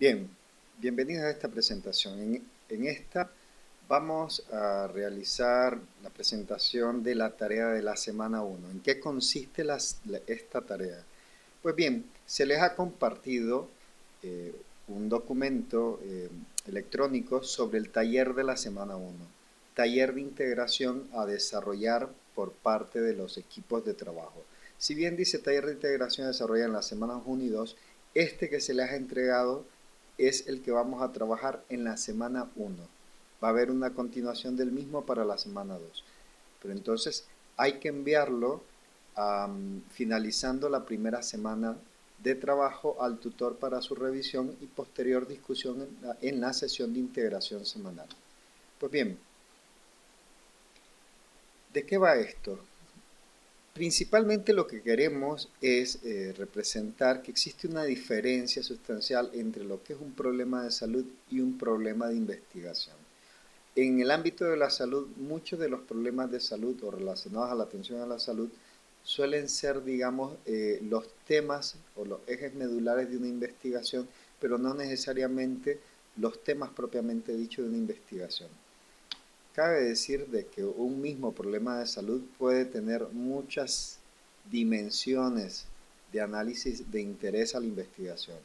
Bien, bienvenidos a esta presentación. En esta vamos a realizar la presentación de la tarea de la semana 1. ¿En qué consiste esta tarea? Pues bien, se les ha compartido eh, un documento electrónico sobre el taller de la semana 1, taller de integración a desarrollar por parte de los equipos de trabajo. Si bien dice taller de integración a desarrollar en las semanas 1 y 2, este que se les ha entregado es el que vamos a trabajar en la semana 1. Va a haber una continuación del mismo para la semana 2. Pero entonces hay que enviarlo finalizando la primera semana de trabajo al tutor para su revisión y posterior discusión en la sesión de integración semanal. Pues bien, ¿de qué va esto? Principalmente lo que queremos es representar que existe una diferencia sustancial entre lo que es un problema de salud y un problema de investigación. En el ámbito de la salud, muchos de los problemas de salud o relacionados a la atención a la salud suelen ser, digamos, los temas o los ejes medulares de una investigación, pero no necesariamente los temas propiamente dichos de una investigación. Cabe decir de que un mismo problema de salud puede tener muchas dimensiones de análisis de interés a la investigación,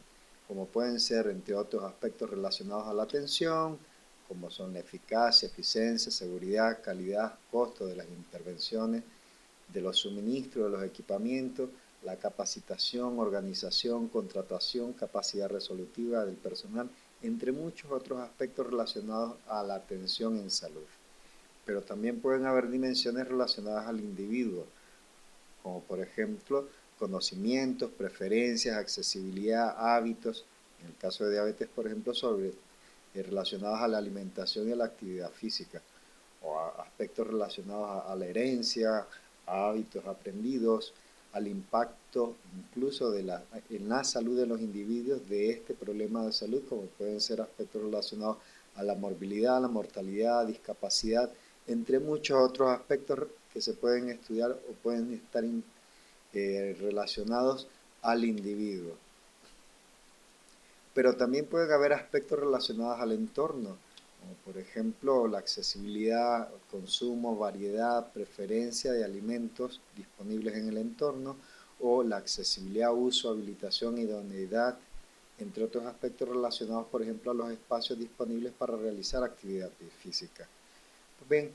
como pueden ser, entre otros aspectos relacionados a la atención, como son la eficacia, eficiencia, seguridad, calidad, costo de las intervenciones, de los suministros, de los equipamientos, la capacitación, organización, contratación, capacidad resolutiva del personal, entre muchos otros aspectos relacionados a la atención en salud. Pero también pueden haber dimensiones relacionadas al individuo, como por ejemplo conocimientos, preferencias, accesibilidad, hábitos, en el caso de diabetes, por ejemplo, relacionados a la alimentación y a la actividad física, o a aspectos relacionados a la herencia, a hábitos aprendidos, al impacto incluso en la salud de los individuos de este problema de salud, como pueden ser aspectos relacionados a la morbilidad, la mortalidad, discapacidad, entre muchos otros aspectos que se pueden estudiar o pueden estar relacionados al individuo. Pero también pueden haber aspectos relacionados al entorno, como por ejemplo la accesibilidad, consumo, variedad, preferencia de alimentos disponibles en el entorno, o la accesibilidad, uso, habilitación, idoneidad, entre otros aspectos relacionados, por ejemplo, a los espacios disponibles para realizar actividad física. Pues bien,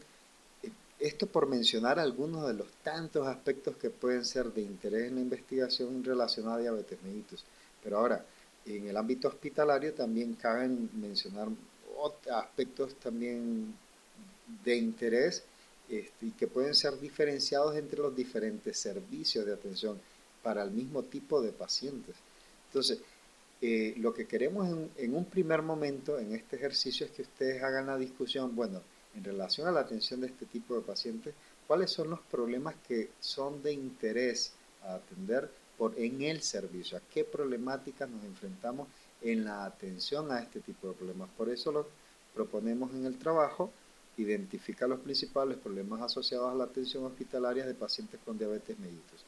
esto por mencionar algunos de los tantos aspectos que pueden ser de interés en la investigación relacionada a diabetes mellitus. Pero ahora, en el ámbito hospitalario también caben mencionar aspectos también de interés y que pueden ser diferenciados entre los diferentes servicios de atención para el mismo tipo de pacientes. Entonces, lo que queremos en un primer momento en este ejercicio es que ustedes hagan la discusión, bueno, en relación a la atención de este tipo de pacientes, ¿cuáles son los problemas que son de interés a atender en el servicio? ¿A qué problemáticas nos enfrentamos en la atención a este tipo de problemas? Por eso lo proponemos en el trabajo, identificar los principales problemas asociados a la atención hospitalaria de pacientes con diabetes mellitus.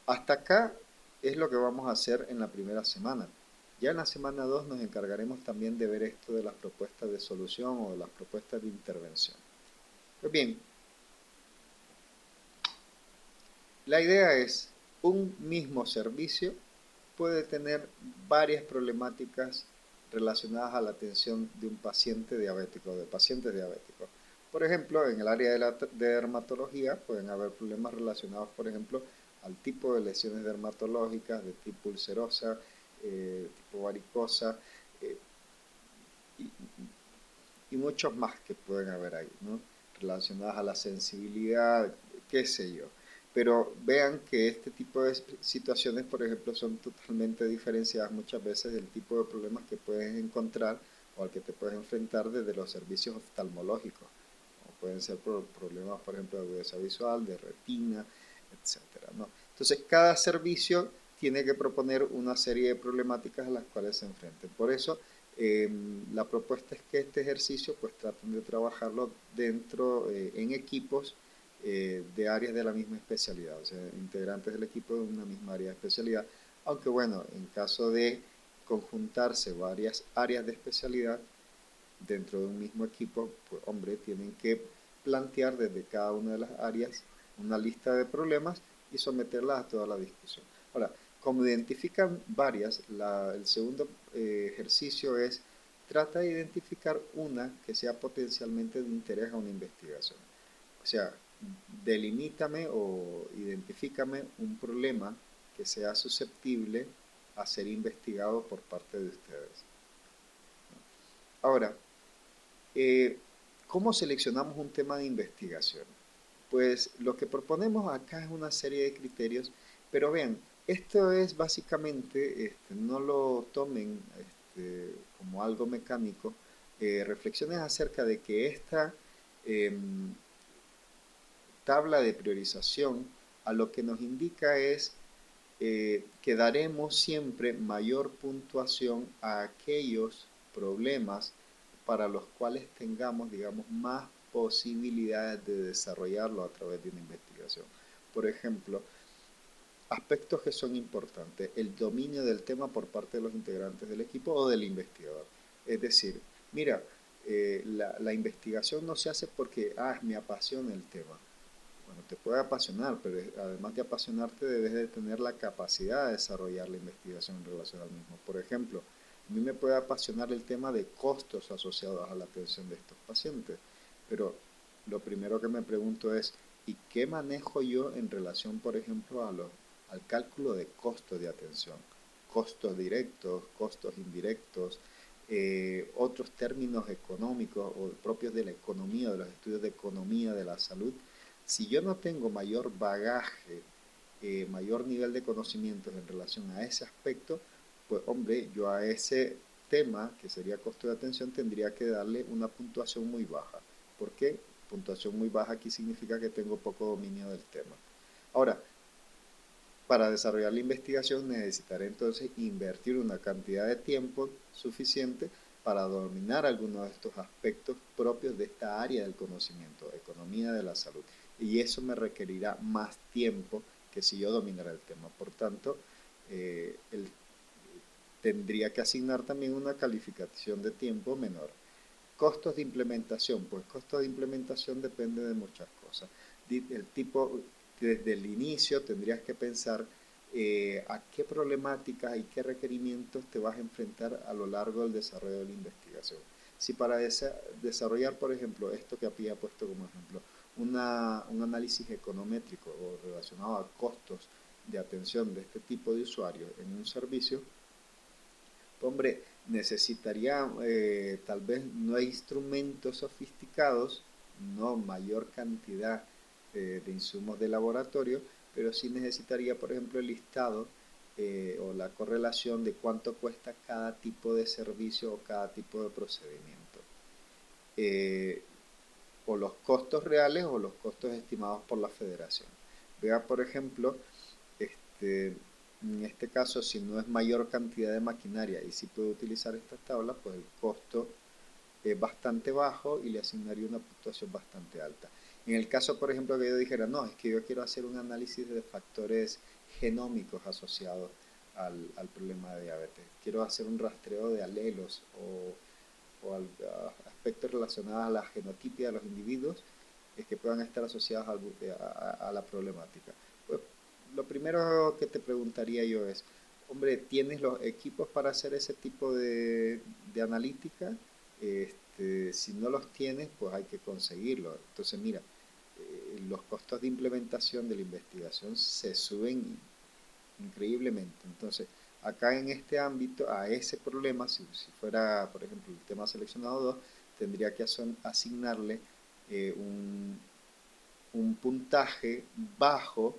Hasta acá es lo que vamos a hacer en la primera semana. Ya en la semana 2 nos encargaremos también de ver esto de las propuestas de solución o de las propuestas de intervención. Pues bien, la idea es, un mismo servicio puede tener varias problemáticas relacionadas a la atención de un paciente diabético, de pacientes diabéticos. Por ejemplo, en el área de dermatología pueden haber problemas relacionados, por ejemplo, al tipo de lesiones dermatológicas de tipo ulcerosa, tipo varicosa, eh, y, y muchos más que pueden haber ahí, ¿no? Relacionadas a la sensibilidad, qué sé yo. Pero vean que este tipo de situaciones, por ejemplo, son totalmente diferenciadas muchas veces del tipo de problemas que puedes encontrar o al que te puedes enfrentar desde los servicios oftalmológicos. O pueden ser problemas, por ejemplo, de agudeza visual, de retina, etcétera, ¿no? Entonces, cada servicio tiene que proponer una serie de problemáticas a las cuales se enfrenten. Por eso, la propuesta es que este ejercicio pues traten de trabajarlo dentro, en equipos de áreas de la misma especialidad, o sea, integrantes del equipo de una misma área de especialidad, aunque bueno, en caso de conjuntarse varias áreas de especialidad dentro de un mismo equipo, pues hombre, tienen que plantear desde cada una de las áreas una lista de problemas y someterlas a toda la discusión. Ahora, como identifican varias, el segundo ejercicio es trata de identificar una que sea potencialmente de interés a una investigación. O sea, delimítame o identifícame un problema que sea susceptible a ser investigado por parte de ustedes. Ahora, ¿cómo seleccionamos un tema de investigación? Pues lo que proponemos acá es una serie de criterios, pero vean, esto es básicamente, no lo tomen como algo mecánico, reflexiones acerca de que esta em, tabla de priorización a lo que nos indica es que daremos siempre mayor puntuación a aquellos problemas para los cuales tengamos, digamos, más posibilidades de desarrollarlo a través de una investigación. Por ejemplo, aspectos que son importantes, el dominio del tema por parte de los integrantes del equipo o del investigador. Es decir, mira, la investigación no se hace porque, me apasiona el tema. Bueno, te puede apasionar, pero además de apasionarte debes de tener la capacidad de desarrollar la investigación en relación al mismo. Por ejemplo, a mí me puede apasionar el tema de costos asociados a la atención de estos pacientes, pero lo primero que me pregunto es, ¿y qué manejo yo en relación, por ejemplo, al cálculo de costos de atención? Costos directos, costos indirectos, otros términos económicos o propios de la economía, de los estudios de economía de la salud. Si yo no tengo mayor bagaje, mayor nivel de conocimientos en relación a ese aspecto, pues hombre, yo a ese tema, que sería costo de atención, tendría que darle una puntuación muy baja. ¿Por qué? Puntuación muy baja aquí significa que tengo poco dominio del tema. Ahora, para desarrollar la investigación necesitaré entonces invertir una cantidad de tiempo suficiente para dominar algunos de estos aspectos propios de esta área del conocimiento, economía de la salud. Y eso me requerirá más tiempo que si yo dominara el tema. Por tanto, tendría que asignar también una calificación de tiempo menor. Costos de implementación, pues costos de implementación depende de muchas cosas. El tipo, desde el inicio tendrías que pensar a qué problemáticas y qué requerimientos te vas a enfrentar a lo largo del desarrollo de la investigación. Si para desarrollar, por ejemplo, esto que había puesto como ejemplo, un análisis econométrico o relacionado a costos de atención de este tipo de usuarios en un servicio, hombre, necesitaría tal vez no instrumentos sofisticados, no mayor cantidad de insumos de laboratorio, pero sí necesitaría, por ejemplo, el listado o la correlación de cuánto cuesta cada tipo de servicio o cada tipo de procedimiento. O los costos reales o los costos estimados por la federación. Vea, por ejemplo, en este caso, si no es mayor cantidad de maquinaria y si puede utilizar estas tablas, pues el costo es bastante bajo y le asignaría una puntuación bastante alta. En el caso, por ejemplo, que yo dijera, no, es que yo quiero hacer un análisis de factores genómicos asociados al problema de diabetes. Quiero hacer un rastreo de alelos o aspectos relacionados a la genotipia de los individuos que puedan estar asociados a la problemática. Pues lo primero que te preguntaría yo es, hombre, ¿tienes los equipos para hacer ese tipo de analítica? Si no los tienes, pues hay que conseguirlo. Entonces, mira, los costos de implementación de la investigación se suben increíblemente. Entonces, acá en este ámbito, a ese problema, si fuera, por ejemplo, el tema seleccionado 2, tendría que asignarle un puntaje bajo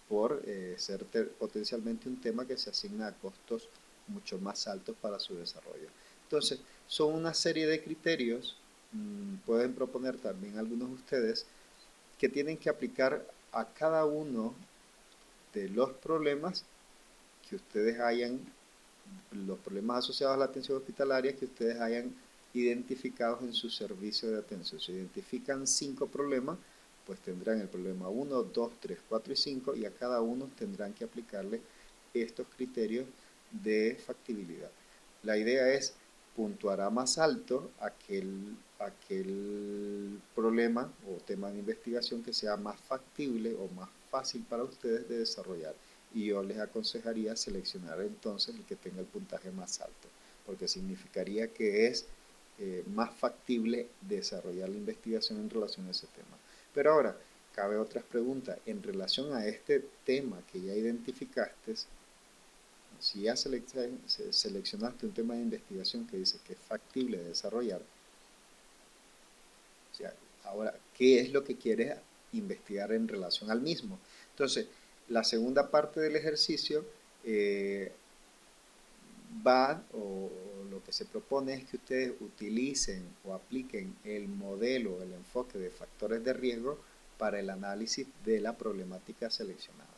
por ser potencialmente un tema que se asigna a costos mucho más altos para su desarrollo. Entonces, son una serie de criterios, pueden proponer también algunos de ustedes, que tienen que aplicar a cada uno de los problemas que ustedes hayan, los problemas asociados a la atención hospitalaria que ustedes hayan identificados en su servicio de atención. Si identifican 5 problemas, pues tendrán el problema 1, 2, 3, 4 y 5 y a cada uno tendrán que aplicarle estos criterios de factibilidad. La idea es puntuar a más alto aquel problema o tema de investigación que sea más factible o más fácil para ustedes de desarrollar. Y yo les aconsejaría seleccionar entonces el que tenga el puntaje más alto, porque significaría que es más factible desarrollar la investigación en relación a ese tema. Pero ahora, cabe otras preguntas. En relación a este tema que ya identificaste, si ya seleccionaste un tema de investigación que dice que es factible de desarrollar, o sea, ahora, ¿qué es lo que quieres investigar en relación al mismo? Entonces, la segunda parte del ejercicio eh, va, o lo que se propone es que ustedes utilicen o apliquen el modelo, el enfoque de factores de riesgo para el análisis de la problemática seleccionada.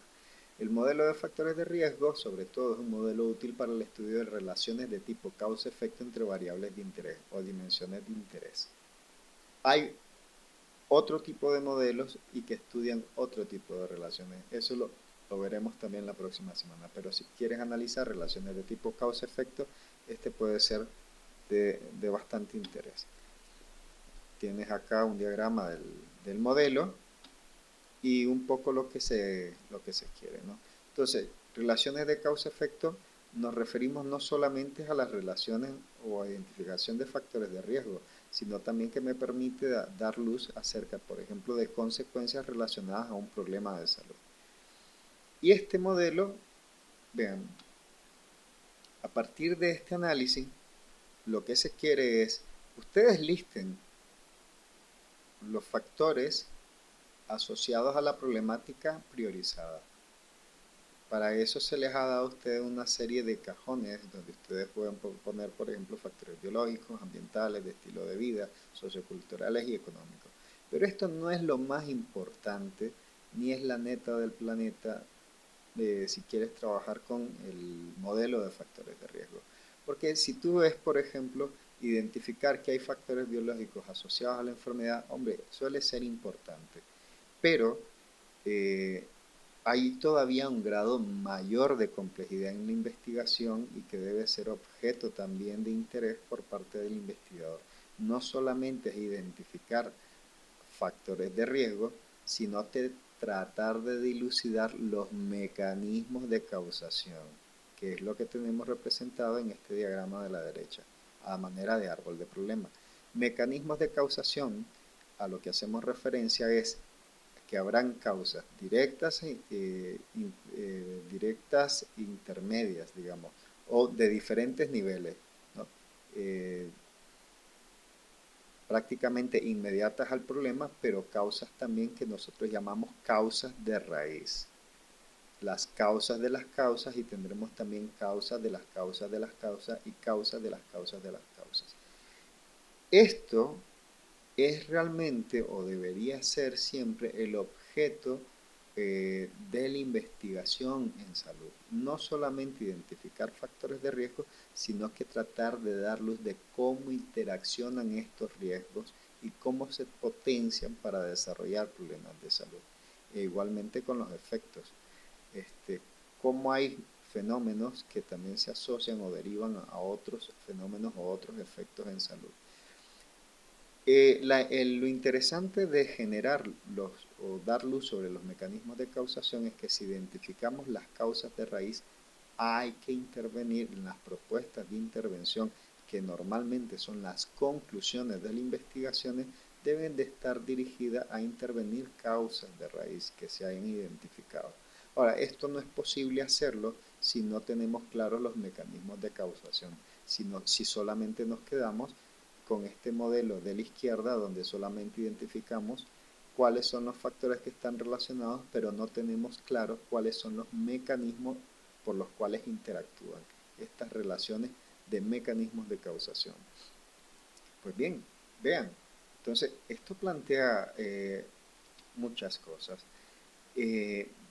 El modelo de factores de riesgo, sobre todo, es un modelo útil para el estudio de relaciones de tipo causa-efecto entre variables de interés o dimensiones de interés. Hay otro tipo de modelos y que estudian otro tipo de relaciones. Eso lo veremos también la próxima semana. Pero si quieres analizar relaciones de tipo causa-efecto, este puede ser de bastante interés. Tienes acá un diagrama del modelo y un poco lo que se quiere, ¿no? Entonces, relaciones de causa-efecto nos referimos no solamente a las relaciones o a identificación de factores de riesgo, sino también que me permite dar luz acerca, por ejemplo, de consecuencias relacionadas a un problema de salud. Y este modelo, vean, a partir de este análisis, lo que se quiere es, ustedes listen los factores asociados a la problemática priorizada. Para eso se les ha dado a ustedes una serie de cajones donde ustedes pueden poner, por ejemplo, factores biológicos, ambientales, de estilo de vida, socioculturales y económicos. Pero esto no es lo más importante, ni es la neta del planeta si quieres trabajar con el modelo de factores de riesgo. Porque si tú ves, por ejemplo, identificar que hay factores biológicos asociados a la enfermedad, hombre, suele ser importante. Pero hay todavía un grado mayor de complejidad en la investigación y que debe ser objeto también de interés por parte del investigador. No solamente es identificar factores de riesgo, sino tratar de dilucidar los mecanismos de causación, que es lo que tenemos representado en este diagrama de la derecha, a manera de árbol de problemas. Mecanismos de causación, a lo que hacemos referencia es que habrán causas directas, directas intermedias, digamos, o de diferentes niveles, ¿no? Prácticamente inmediatas al problema, pero causas también que nosotros llamamos causas de raíz. Las causas de las causas, y tendremos también causas de las causas de las causas y causas de las causas de las causas. Esto es realmente o debería ser siempre el objeto de la investigación en salud. No solamente identificar factores de riesgo, sino que tratar de dar luz de cómo interaccionan estos riesgos y cómo se potencian para desarrollar problemas de salud. E igualmente con los efectos. Cómo hay fenómenos que también se asocian o derivan a otros fenómenos o otros efectos en salud. Lo interesante de generar o dar luz sobre los mecanismos de causación es que si identificamos las causas de raíz, hay que intervenir en las propuestas de intervención que normalmente son las conclusiones de las investigaciones, deben de estar dirigidas a intervenir causas de raíz que se hayan identificado. Ahora, esto no es posible hacerlo si no tenemos claros los mecanismos de causación, sino si solamente nos quedamos con este modelo de la izquierda donde solamente identificamos cuáles son los factores que están relacionados, pero no tenemos claros cuáles son los mecanismos por los cuales interactúan estas relaciones de mecanismos de causación. Pues bien, vean, entonces esto plantea muchas cosas.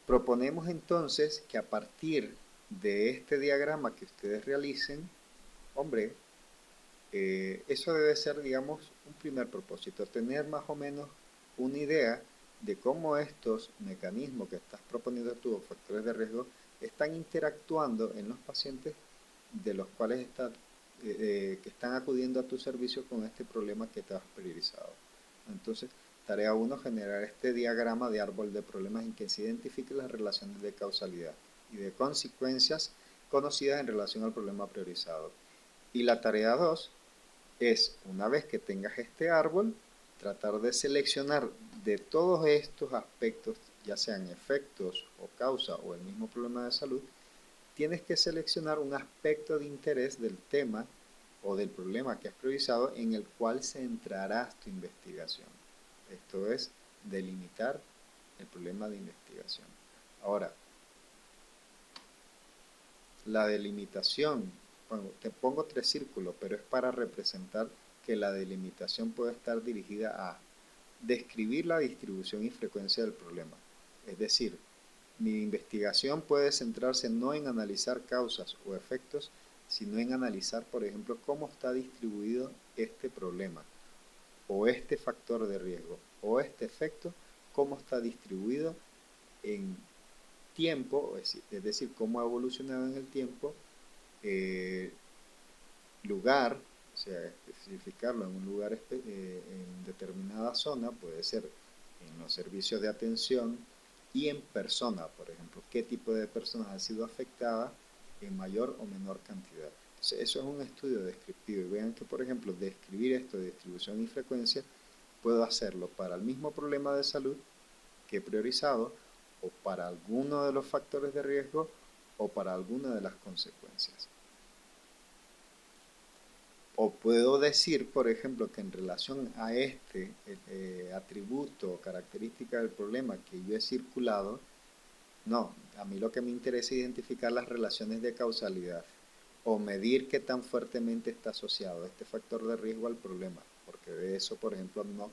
Proponemos entonces que a partir de este diagrama que ustedes realicen, hombre, eso debe ser, digamos, un primer propósito, tener más o menos una idea de cómo estos mecanismos que estás proponiendo tú, factores de riesgo, están interactuando en los pacientes de los cuales que están acudiendo a tu servicio con este problema que te has priorizado. Entonces, tarea 1, generar este diagrama de árbol de problemas en que se identifiquen las relaciones de causalidad y de consecuencias conocidas en relación al problema priorizado. Y la tarea 2 es, una vez que tengas este árbol, tratar de seleccionar de todos estos aspectos, ya sean efectos o causa o el mismo problema de salud, tienes que seleccionar un aspecto de interés del tema o del problema que has priorizado en el cual centrarás tu investigación. Esto es delimitar el problema de investigación. Ahora, la delimitación, bueno, te pongo 3 círculos, pero es para representar que la delimitación puede estar dirigida a describir la distribución y frecuencia del problema. Es decir, mi investigación puede centrarse no en analizar causas o efectos, sino en analizar, por ejemplo, cómo está distribuido este problema, o este factor de riesgo, o este efecto, cómo está distribuido en tiempo, es decir, cómo ha evolucionado en el tiempo, lugar, o sea, especificarlo en un lugar en determinada zona, puede ser en los servicios de atención, y en persona, por ejemplo, qué tipo de personas ha sido afectada en mayor o menor cantidad. Entonces, eso es un estudio descriptivo, y vean que, por ejemplo, describir esto de distribución y frecuencia, puedo hacerlo para el mismo problema de salud que he priorizado, o para alguno de los factores de riesgo, o para alguna de las consecuencias. O puedo decir, por ejemplo, que en relación a este atributo o característica del problema que yo he circulado, no, a mí lo que me interesa es identificar las relaciones de causalidad o medir qué tan fuertemente está asociado este factor de riesgo al problema, porque de eso, por ejemplo, no,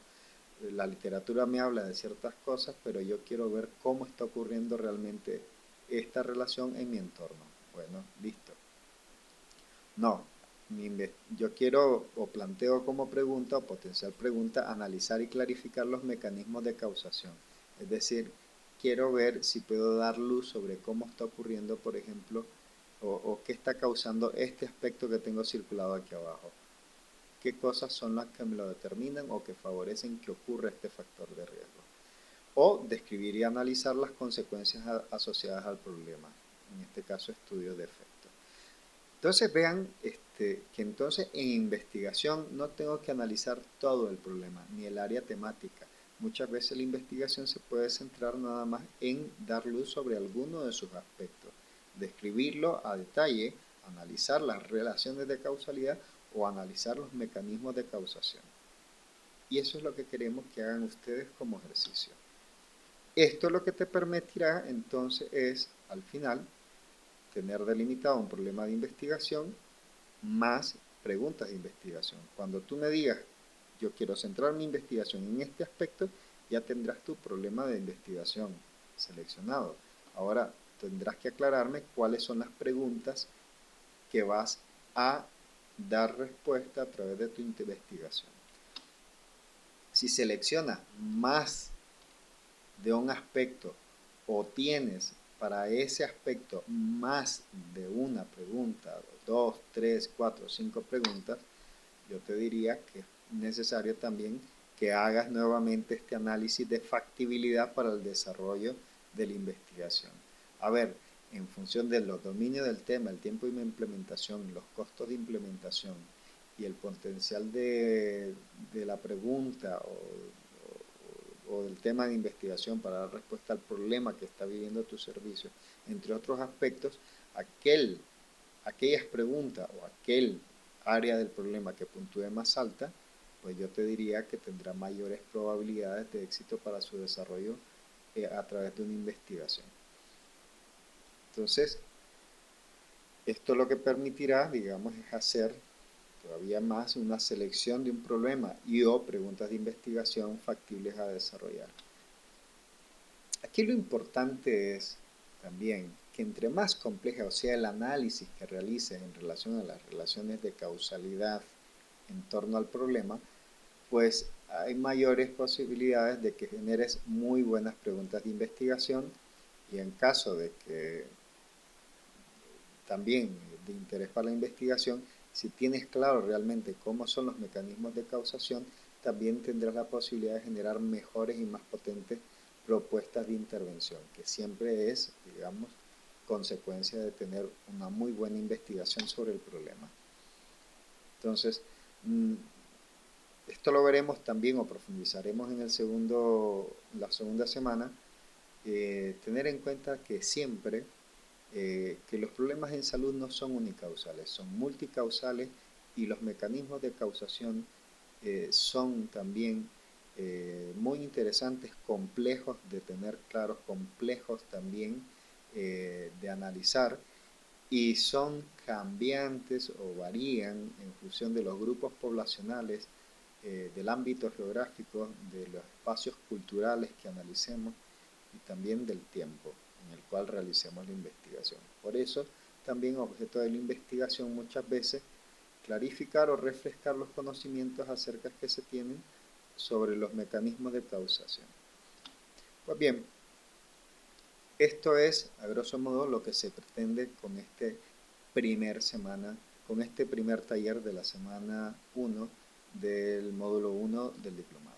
la literatura me habla de ciertas cosas, pero yo quiero ver cómo está ocurriendo realmente esta relación en mi entorno. Bueno, listo. No, yo quiero o planteo como pregunta o potencial pregunta analizar y clarificar los mecanismos de causación. Es decir, quiero ver si puedo dar luz sobre cómo está ocurriendo, por ejemplo, o qué está causando este aspecto que tengo circulado aquí abajo. ¿Qué cosas son las que me lo determinan o que favorecen que ocurra este factor de riesgo? O describir y analizar las consecuencias asociadas al problema. En este caso, estudio de efectos. Entonces vean que entonces en investigación no tengo que analizar todo el problema, ni el área temática. Muchas veces la investigación se puede centrar nada más en dar luz sobre alguno de sus aspectos, describirlo a detalle, analizar las relaciones de causalidad o analizar los mecanismos de causación. Y eso es lo que queremos que hagan ustedes como ejercicio. Esto lo que te permitirá entonces es, al final, tener delimitado un problema de investigación más preguntas de investigación. Cuando tú me digas, yo quiero centrar mi investigación en este aspecto, ya tendrás tu problema de investigación seleccionado. Ahora tendrás que aclararme cuáles son las preguntas que vas a dar respuesta a través de tu investigación. Si seleccionas más de un aspecto o tienes para ese aspecto más de una pregunta, 2, 3, 4, 5 preguntas, yo te diría que es necesario también que hagas nuevamente este análisis de factibilidad para el desarrollo de la investigación. A ver, en función de los dominios del tema, el tiempo de implementación, los costos de implementación y el potencial de la pregunta o del tema de investigación para dar respuesta al problema que está viviendo tu servicio, entre otros aspectos, aquellas preguntas o aquel área del problema que puntúe más alta, pues yo te diría que tendrá mayores probabilidades de éxito para su desarrollo a través de una investigación. Entonces, esto lo que permitirá, digamos, es hacer todavía más una selección de un problema y o preguntas de investigación factibles a desarrollar. Aquí lo importante es también que entre más compleja o sea el análisis que realices en relación a las relaciones de causalidad en torno al problema, pues hay mayores posibilidades de que generes muy buenas preguntas de investigación y en caso de que también de interés para la investigación, si tienes claro realmente cómo son los mecanismos de causación, también tendrás la posibilidad de generar mejores y más potentes propuestas de intervención, que siempre es, digamos, consecuencia de tener una muy buena investigación sobre el problema. Entonces, esto lo veremos también o profundizaremos en la segunda semana. Tener en cuenta que siempre que los problemas en salud no son unicausales, son multicausales y los mecanismos de causación son también muy interesantes, complejos de tener claros, complejos también de analizar y son cambiantes o varían en función de los grupos poblacionales, del ámbito geográfico, de los espacios culturales que analicemos y también del tiempo en el cual realicemos la investigación. Por eso, también objeto de la investigación muchas veces clarificar o refrescar los conocimientos acerca que se tienen sobre los mecanismos de causación. Pues bien, esto es, a grosso modo, lo que se pretende con con este primer taller de la semana 1 del módulo 1 del diplomado.